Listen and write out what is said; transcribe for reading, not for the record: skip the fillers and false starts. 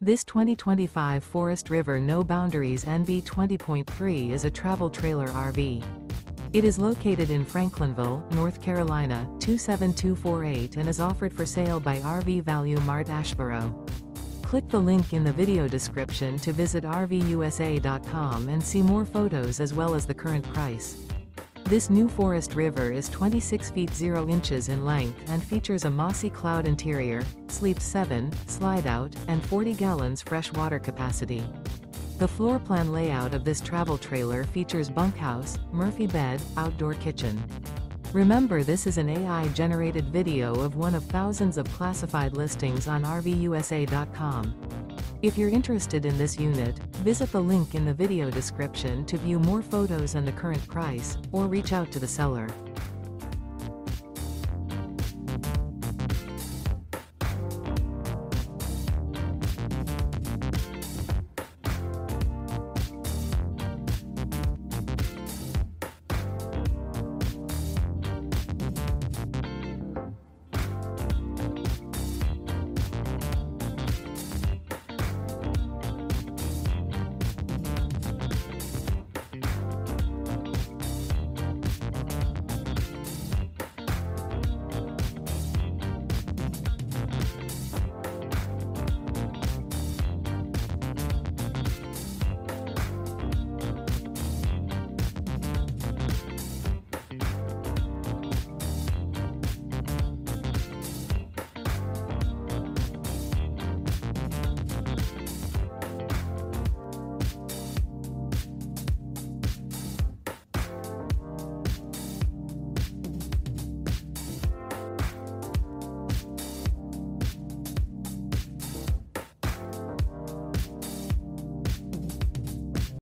This 2025 Forest River No Boundaries NB 20.3 is a travel trailer RV. It is located in Franklinville, North Carolina, 27248 and is offered for sale by RV Value Mart Asheboro. Click the link in the video description to visit RVUSA.com and see more photos as well as the current price. This new Forest River is 26 feet 0 inches in length and features a Mossy Cloud interior, sleeps 7, Slideout, and 40 gallons fresh water capacity. The floor plan layout of this travel trailer features bunkhouse, Murphy bed, outdoor kitchen. Remember, this is an AI-generated video of one of thousands of classified listings on RVUSA.com. If you're interested in this unit, visit the link in the video description to view more photos and the current price, or reach out to the seller.